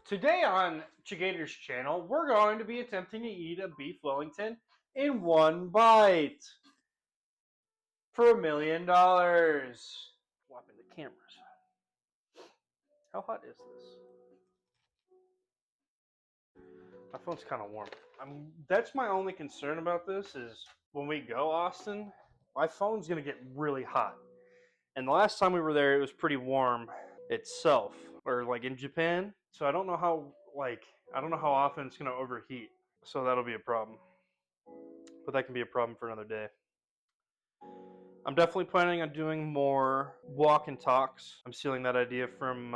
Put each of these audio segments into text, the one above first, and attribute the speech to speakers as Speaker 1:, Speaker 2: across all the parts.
Speaker 1: Today on Gator's channel, we're going to be attempting to eat a beef Wellington in one bite for $1 million. Swapping the cameras. How hot is this? My phone's kind of warm. That's my only concern about this is when we go, Austin, my phone's going to get really hot. And the last time we were there, it was pretty warm itself, or like in Japan. So I don't know how often it's going to overheat. So that'll be a problem. But that can be a problem for another day. I'm definitely planning on doing more walk and talks. I'm stealing that idea from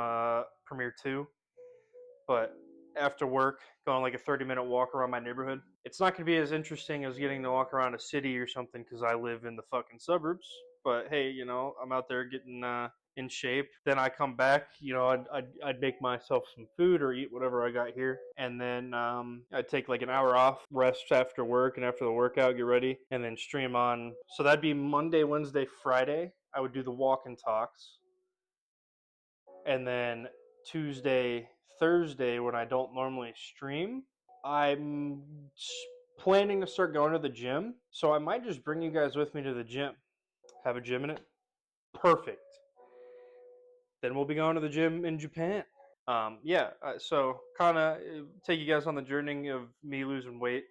Speaker 1: Premiere 2. But after work, going like a 30-minute walk around my neighborhood. It's not going to be as interesting as getting to walk around a city or something because I live in the fucking suburbs. But hey, you know, I'm out there getting in shape. Then I come back, you know, I'd make myself some food or eat whatever I got here. And then I'd take like an hour off, rest after work, and after the workout, get ready, and then stream on. So that'd be Monday, Wednesday, Friday. I would do the walk and talks. And then Tuesday, Thursday, when I don't normally stream, I'm planning to start going to the gym. So I might just bring you guys with me to the gym. Have a gym in it. Perfect. Then we'll be going to the gym in Japan. So kind of take you guys on the journey of me losing weight,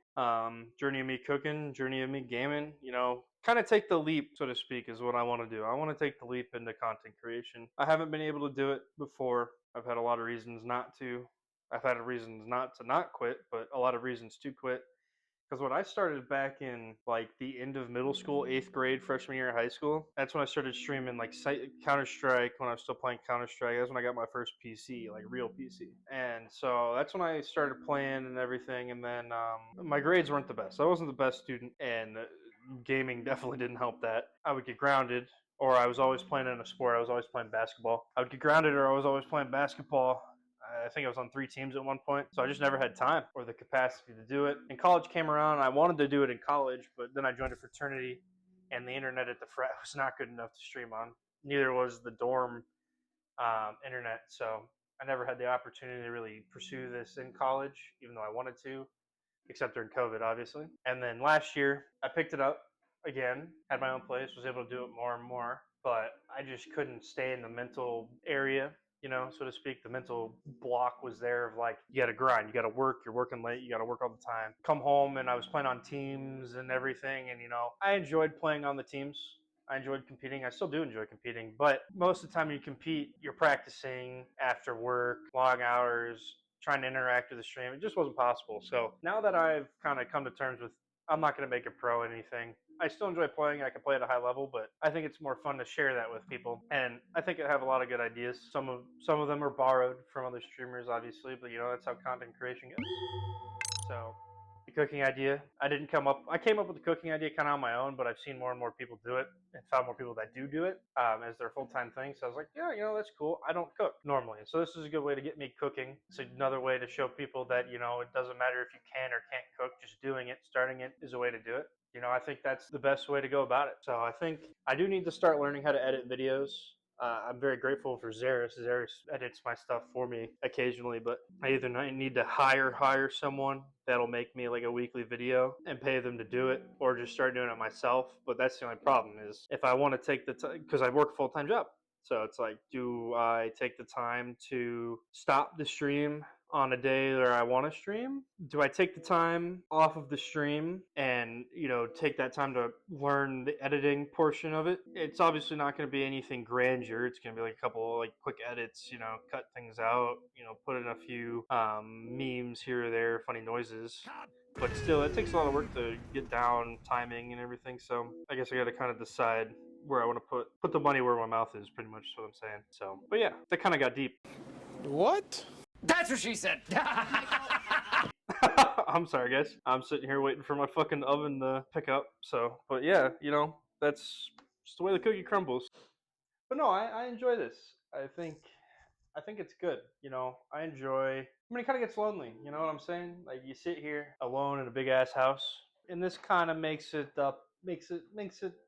Speaker 1: journey of me cooking, journey of me gaming, you know, kind of take the leap, so to speak, is what I want to do. I want to take the leap into content creation. I haven't been able to do it before. I've had a lot of reasons not to. I've had reasons not quit, but a lot of reasons to quit. Because when I started back in like the end of middle school, 8th grade, freshman year of high school, that's when I started streaming like Counter Strike when I was still playing Counter Strike. That's when I got my first PC, like real PC. And so that's when I started playing and everything. And then my grades weren't the best. I wasn't the best student, and gaming definitely didn't help that. I would get grounded, or I was always playing in a sport. I was always playing basketball. I would get grounded, or I was always playing basketball. I think I was on 3 teams at one point, so I just never had time or the capacity to do it. And college came around, I wanted to do it in college, but then I joined a fraternity, and the internet at the frat was not good enough to stream on. Neither was the dorm internet, so I never had the opportunity to really pursue this in college, even though I wanted to, except during COVID, obviously. And then last year, I picked it up again, had my own place, was able to do it more and more, but I just couldn't stay in the mental area, you know, so to speak. The mental block was there of like, you got to grind, you got to work, you're working late, you got to work all the time. Come home, and I was playing on teams and everything, and you know, I enjoyed playing on the teams. I enjoyed competing. I still do enjoy competing, but most of the time you compete, you're practicing after work, long hours, trying to interact with the stream. It just wasn't possible. So now that I've kind of come to terms with, I'm not going to make it pro anything. I still enjoy playing. I can play at a high level, but I think it's more fun to share that with people. And I think I have a lot of good ideas. Some of them are borrowed from other streamers, obviously, but you know, that's how content creation goes. So the cooking idea, I came up with the cooking idea kind of on my own, but I've seen more and more people do it and found more people that do it as their full-time thing. So I was like, yeah, you know, that's cool. I don't cook normally, so this is a good way to get me cooking. It's another way to show people that, you know, it doesn't matter if you can or can't cook, just doing it, starting it is a way to do it. You know, I think that's the best way to go about it. So I think I do need to start learning how to edit videos. I'm very grateful for Zaris. Zaris edits my stuff for me occasionally, but I either need to hire someone that'll make me like a weekly video and pay them to do it, or just start doing it myself. But that's the only problem is if I want to take the time, because I work a full-time job. So it's like, do I take the time to stop the stream on a day that I want to stream? Do I take the time off of the stream and, you know, take that time to learn the editing portion of it? It's obviously not going to be anything grandeur. It's going to be like a couple like quick edits, you know, cut things out, you know, put in a few memes here or there, funny noises. But still, it takes a lot of work to get down timing and everything. So I guess I got to kind of decide where I want to put the money where my mouth is, pretty much is what I'm saying. So, but yeah, that kind of got deep.
Speaker 2: What?
Speaker 3: That's what she said.
Speaker 1: I'm sorry, guys. I'm sitting here waiting for my fucking oven to pick up. So, but yeah, you know, that's just the way the cookie crumbles. But no, I enjoy this. I think it's good. You know, I enjoy. I mean, it kind of gets lonely. You know what I'm saying? Like you sit here alone in a big ass house, and this kind of makes it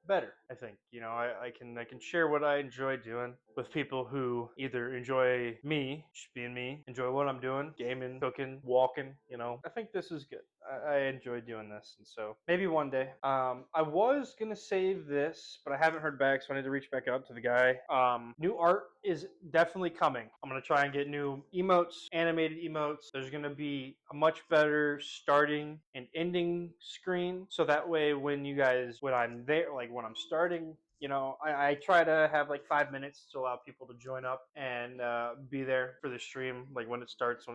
Speaker 1: better. I think I can share what I enjoy doing with people who either enjoy me, just being me, enjoy what I'm doing, gaming, cooking, walking. I think this is good. I enjoy doing this, and so maybe one day. I was gonna save this, but I haven't heard back, so I need to reach back out to the guy. New art is definitely coming. I'm gonna try and get new emotes, animated emotes. There's gonna be a much better starting and ending screen, so that way when I'm there, like when I'm starting, I try to have like 5 minutes to allow people to join up and be there for the stream, like when it starts. So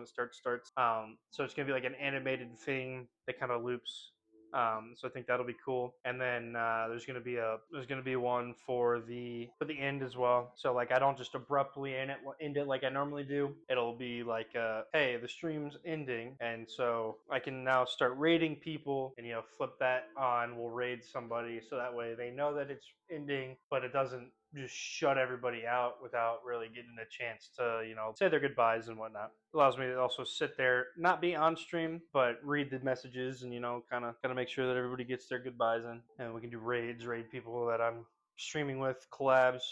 Speaker 1: it's gonna be like an animated thing that kind of loops. So I think that'll be cool. And then there's gonna be one for the end as well. So like I don't just abruptly end it like I normally do. It'll be like, hey, the stream's ending, and so I can now start raiding people, and flip that on. We'll raid somebody, so that way they know that it's ending, but it doesn't just shut everybody out without really getting a chance to say their goodbyes and whatnot. Allows me to also sit there, not be on stream, but read the messages and kind of make sure that everybody gets their goodbyes in, and we can do raid people that I'm streaming with, collabs,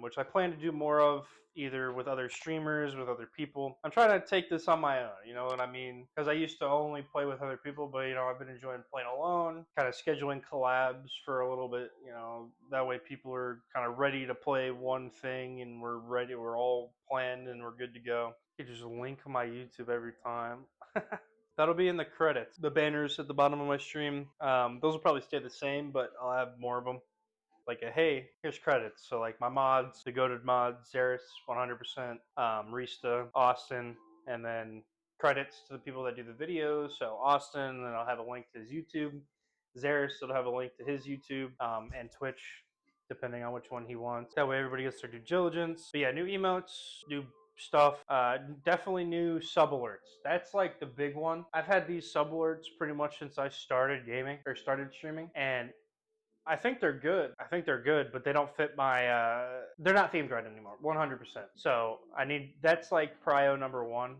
Speaker 1: which I plan to do more of, either with other streamers, with other people. I'm trying to take this on my own, you know what I mean? Because I used to only play with other people, but I've been enjoying playing alone, kind of scheduling collabs for a little bit, that way people are kind of ready to play one thing, and we're all planned and we're good to go. You just link my YouTube every time. That'll be in the credits. The banners at the bottom of my stream, those will probably stay the same, but I'll have more of them. Like hey, here's credits. So like my mods, the goated mods, Zeris, 100%, Rista, Austin, and then credits to the people that do the videos. So Austin, and then I'll have a link to his YouTube. Zeris, it'll have a link to his YouTube, and Twitch, depending on which one he wants. That way everybody gets their due diligence. But yeah, new emotes, new stuff. Definitely new sub alerts. That's like the big one. I've had these sub alerts pretty much since I started gaming or started streaming, and I think they're good, but they don't fit my. They're not themed right anymore, 100%. So that's like prio number one.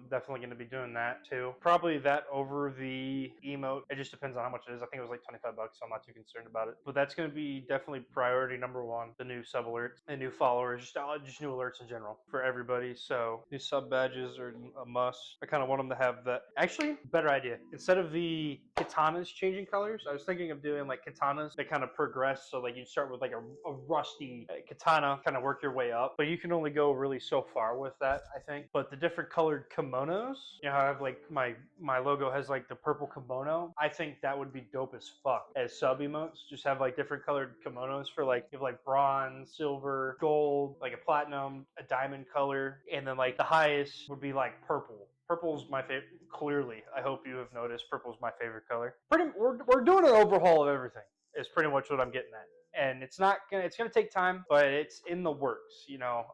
Speaker 1: Definitely going to be doing that too. Probably that over the emote. It just depends on how much it is. I think it was like $25, so I'm not too concerned about it. But that's going to be definitely priority number one. The new sub alerts, and new followers, just new alerts in general for everybody. So new sub badges are a must. I kind of want them to have that. Actually, better idea. Instead of the katanas changing colors, I was thinking of doing like katanas that kind of progress. So like you start with like a rusty katana, kind of work your way up, but you can only go really so far with that, I think. But the different colored kimonos, how I have like my logo has like the purple kimono. I think that would be dope as fuck as sub emotes. Just have like different colored kimonos for like you have like bronze, silver, gold, like a platinum, a diamond color, and then like the highest would be like purple. Purple's my favorite. Clearly, I hope you have noticed. Purple's my favorite color. We're doing an overhaul of everything. Is pretty much what I'm getting at. And it's gonna take time, but it's in the works.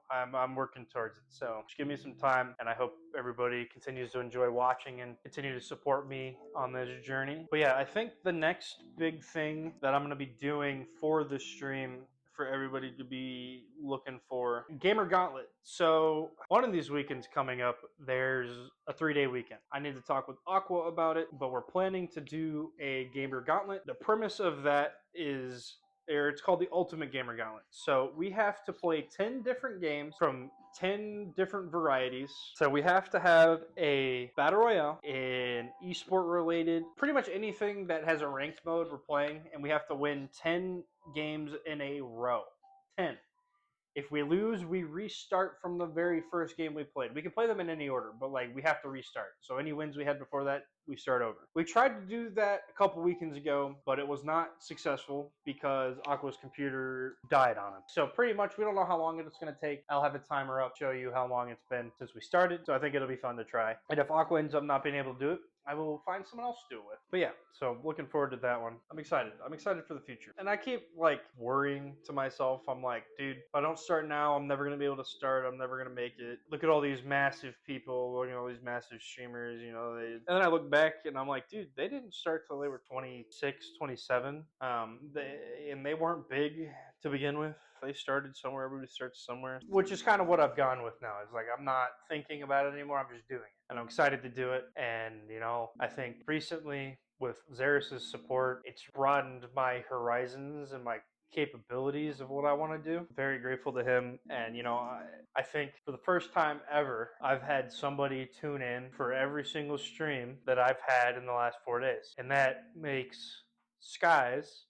Speaker 1: I'm working towards it. So just give me some time, and I hope everybody continues to enjoy watching and continue to support me on this journey. But yeah, I think the next big thing that I'm gonna be doing for the stream for everybody to be looking for, Gamer Gauntlet. So one of these weekends coming up, there's a 3-day weekend. I need to talk with Aqua about it, but we're planning to do a Gamer Gauntlet. The premise of that is, or it's called the Ultimate Gamer Gauntlet. So we have to play 10 different games from 10 different varieties. So we have to have a battle royale in esport related, pretty much anything that has a ranked mode we're playing, and we have to win 10 games in a row. 10. If we lose, we restart from the very first game we played. We can play them in any order, but like we have to restart. So any wins we had before that, we start over. We tried to do that a couple weekends ago, but it was not successful because Aqua's computer died on him. So pretty much we don't know how long it's going to take. I'll have a timer up, show you how long it's been since we started. So I think it'll be fun to try. And if Aqua ends up not being able to do it, I will find someone else to do it with. But yeah, so looking forward to that one. I'm excited. I'm excited for the future. And I keep like worrying to myself. I'm like, dude, if I don't start now, I'm never going to be able to start. I'm never going to make it. Look at all these massive people, look at all these massive streamers, and then I look back and I'm like, dude, they didn't start till they were 26, 27. And they weren't big to begin with. They started somewhere. Everybody starts somewhere, which is kind of what I've gone with now. It's like I'm not thinking about it anymore. I'm just doing it, and I'm excited to do it. And I think recently with Zeris's support, it's broadened my horizons and my capabilities of what I want to do. Very grateful to him. And, you know, I think for the first time ever, I've had somebody tune in for every single stream that I've had in the last 4 days. And that makes Skies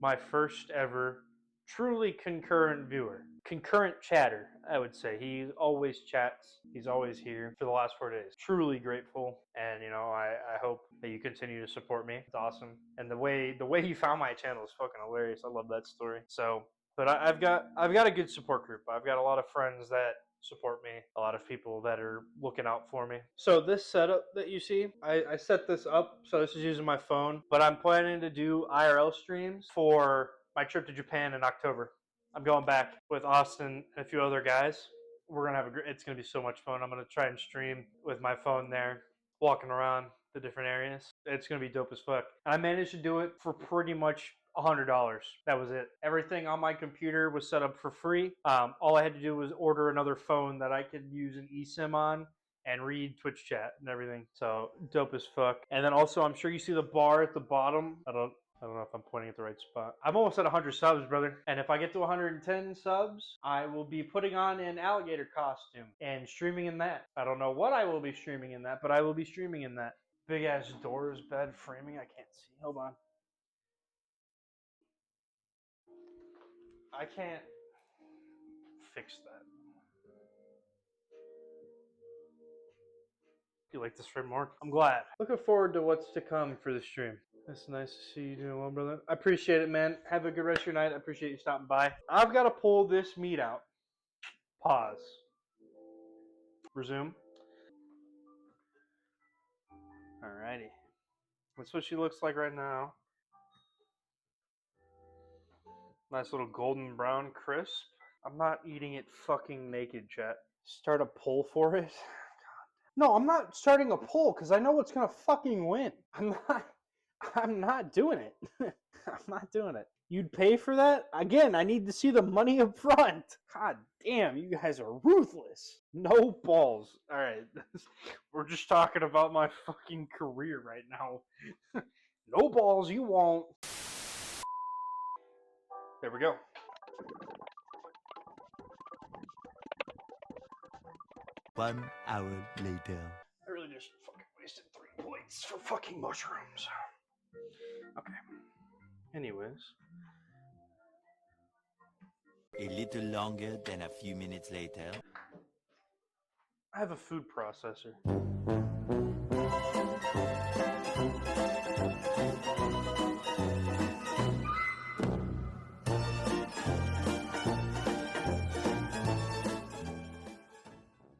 Speaker 1: my first ever truly concurrent viewer. Concurrent chatter, I would say. He always chats. He's always here for the last 4 days. Truly grateful, and you know, I hope that you continue to support me. It's awesome, and the way you found my channel is fucking hilarious. I love that story. So, but I've got a good support group. I've got a lot of friends that support me, a lot of people that are looking out for me. So this setup that you see, I set this up, so this is using my phone, but I'm planning to do IRL streams for my trip to Japan in October. I'm going back with Austin and a few other guys. We're gonna have it's gonna be so much fun. I'm gonna try and stream with my phone there, walking around the different areas. It's gonna be dope as fuck. And I managed to do it for pretty much $100. That was it. Everything on my computer was set up for free. All I had to do was order another phone that I could use an eSIM on and read Twitch chat and everything. So dope as fuck. And then also, I'm sure you see the bar at the bottom. I don't know if I'm pointing at the right spot. I'm almost at 100 subs, brother. And if I get to 110 subs, I will be putting on an alligator costume and streaming in that. I don't know what I will be streaming in that, but I will be streaming in that. Big ass doors, bed framing. I can't see. Hold on. I can't fix that. You like this stream more? I'm glad. Looking forward to what's to come for the stream. It's nice to see you doing well, brother. I appreciate it, man. Have a good rest of your night. I appreciate you stopping by. I've got to pull this meat out. Pause. Resume. Alrighty. That's what she looks like right now. Nice little golden brown crisp. I'm not eating it fucking naked, chat. Start a poll for it? No, I'm not starting a poll because I know what's gonna fucking win. I'm not doing it. I'm not doing it. You'd pay for that? Again, I need to see the money up front. God damn, you guys are ruthless. No balls. Alright. We're just talking about my fucking career right now. No balls, you won't. There we go.
Speaker 2: One hour later.
Speaker 1: I really just fucking wasted 3 plates for fucking mushrooms. Okay. Anyways.
Speaker 2: A little longer than a few minutes later.
Speaker 1: I have a food processor.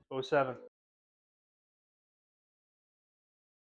Speaker 1: Oh, 07.